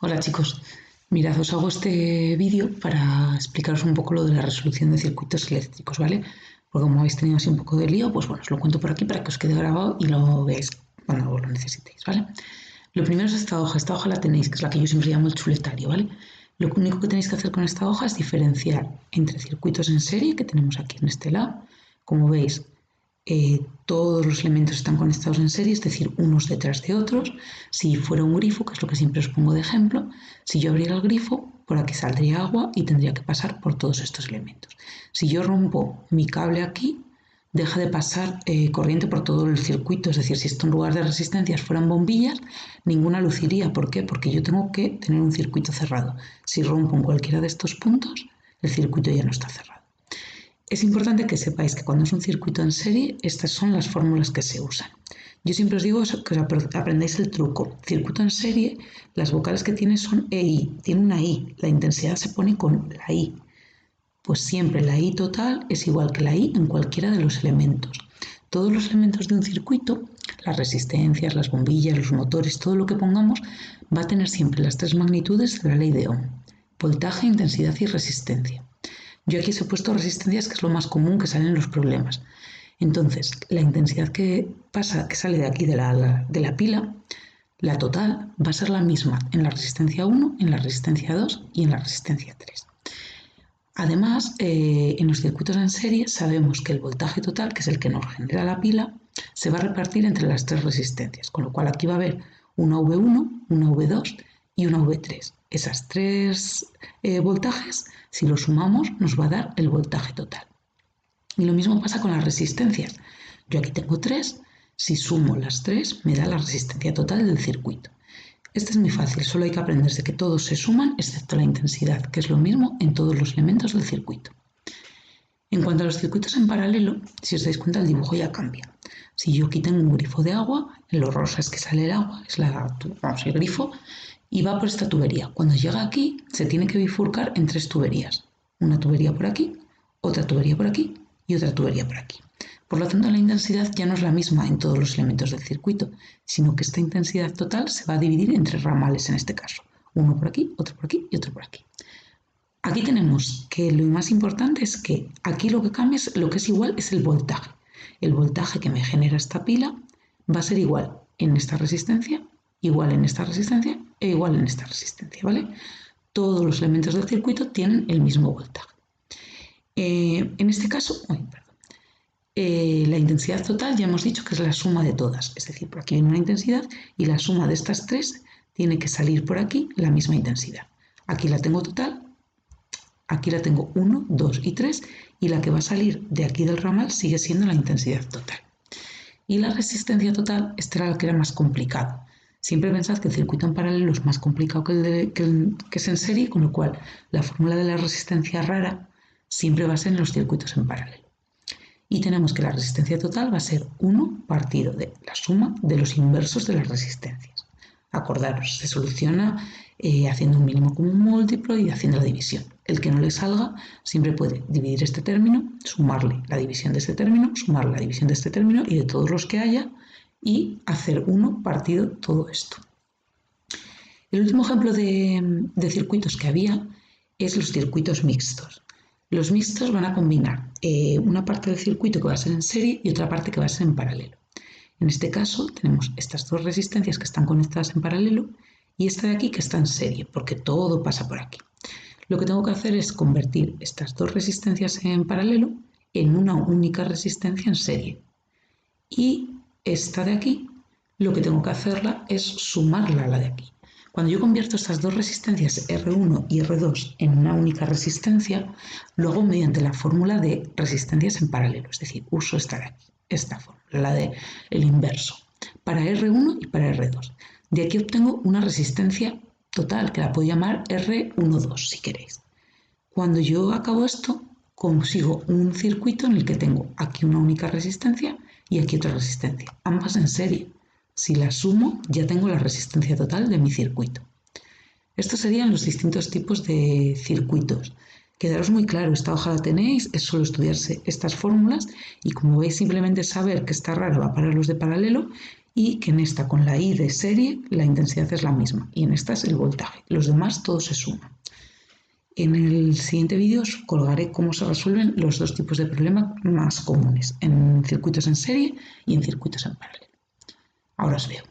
Hola chicos, mirad, os hago este vídeo para explicaros un poco lo de la resolución de circuitos eléctricos, ¿vale? Porque como habéis tenido así un poco de lío, pues bueno, os lo cuento por aquí para que os quede grabado y lo veáis cuando lo necesitéis, ¿vale? Lo primero es esta hoja la tenéis, que es la que yo siempre llamo el chuletario, ¿vale? Lo único que tenéis que hacer con esta hoja es diferenciar entre circuitos en serie, que tenemos aquí en este lado, como veis, todos los elementos están conectados en serie, es decir, unos detrás de otros. Si fuera un grifo, que es lo que siempre os pongo de ejemplo, si yo abriera el grifo, por aquí saldría agua y tendría que pasar por todos estos elementos. Si yo rompo mi cable aquí, deja de pasar corriente por todo el circuito, es decir, si esto en lugar de resistencias fueran bombillas, ninguna luz iría. ¿Por qué? Porque yo tengo que tener un circuito cerrado. Si rompo en cualquiera de estos puntos, el circuito ya no está cerrado. Es importante que sepáis que cuando es un circuito en serie, estas son las fórmulas que se usan. Yo siempre os digo que aprendáis el truco. Circuito en serie, las vocales que tiene son EI, tiene una I, la intensidad se pone con la I. Pues siempre la I total es igual que la I en cualquiera de los elementos. Todos los elementos de un circuito, las resistencias, las bombillas, los motores, todo lo que pongamos, va a tener siempre las tres magnitudes de la ley de Ohm: voltaje, intensidad y resistencia. Yo aquí os he puesto resistencias, que es lo más común que sale en los problemas. Entonces, la intensidad que sale de aquí de la pila, la total, va a ser la misma en la resistencia 1, en la resistencia 2 y en la resistencia 3. Además, en los circuitos en serie sabemos que el voltaje total, que es el que nos genera la pila, se va a repartir entre las tres resistencias, con lo cual aquí va a haber una V1, una V2 y una V3. Esas tres voltajes, si los sumamos, nos va a dar el voltaje total. Y lo mismo pasa con las resistencias. Yo aquí tengo 3, si sumo las 3 me da la resistencia total del circuito. Este es muy fácil, solo hay que aprenderse que todos se suman excepto la intensidad, que es lo mismo en todos los elementos del circuito. En cuanto a los circuitos en paralelo, si os dais cuenta el dibujo ya cambia. Si yo aquí tengo un grifo de agua, en lo rosa es que sale el agua, es el grifo, y va por esta tubería. Cuando llega aquí, se tiene que bifurcar en 3 tuberías. Una tubería por aquí, otra tubería por aquí y otra tubería por aquí. Por lo tanto, la intensidad ya no es la misma en todos los elementos del circuito, sino que esta intensidad total se va a dividir en 3 ramales en este caso. Uno por aquí, otro por aquí y otro por aquí. Aquí tenemos que lo más importante es que aquí lo que cambia es, lo que es igual es el voltaje. El voltaje que me genera esta pila va a ser igual en esta resistencia, igual en esta resistencia e igual en esta resistencia, ¿vale? Todos los elementos del circuito tienen el mismo voltaje. En este caso, la intensidad total ya hemos dicho que es la suma de todas, es decir, por aquí viene una intensidad y la suma de estas tres tiene que salir por aquí la misma intensidad. Aquí la tengo total, aquí la tengo 1, 2 y 3 y la que va a salir de aquí del ramal sigue siendo la intensidad total. Y la resistencia total, esta era la que era más complicado. Siempre pensad que el circuito en paralelo es más complicado que es en serie, con lo cual la fórmula de la resistencia rara siempre va a ser en los circuitos en paralelo. Y tenemos que la resistencia total va a ser 1 partido de la suma de los inversos de las resistencias. Acordaros, se soluciona haciendo un mínimo común múltiplo y haciendo la división. El que no le salga siempre puede dividir este término, sumarle la división de este término, sumarle la división de este término y de todos los que haya y hacer 1 partido todo esto. El último ejemplo de circuitos que había es los circuitos mixtos. Los mixtos van a combinar una parte del circuito que va a ser en serie y otra parte que va a ser en paralelo. En este caso tenemos estas dos resistencias que están conectadas en paralelo y esta de aquí que está en serie, porque todo pasa por aquí. Lo que tengo que hacer es convertir estas dos resistencias en paralelo en una única resistencia en serie. Y esta de aquí, lo que tengo que hacerla es sumarla a la de aquí. Cuando yo convierto estas dos resistencias R1 y R2 en una única resistencia, lo hago mediante la fórmula de resistencias en paralelo, es decir, uso esta de aquí, esta fórmula, la del inverso, para R1 y para R2. De aquí obtengo una resistencia total, que la puedo llamar R12 si queréis. Cuando yo acabo esto, consigo un circuito en el que tengo aquí una única resistencia y aquí otra resistencia, ambas en serie. Si las sumo, ya tengo la resistencia total de mi circuito. Estos serían los distintos tipos de circuitos. Quedaros muy claro, esta hoja la tenéis, es solo estudiarse estas fórmulas y como veis simplemente saber que esta rara va para los de paralelo y que en esta con la I de serie la intensidad es la misma y en esta es el voltaje. Los demás todos se suman. En el siguiente vídeo os colgaré cómo se resuelven los dos tipos de problemas más comunes, en circuitos en serie y en circuitos en paralelo. Ahora os veo.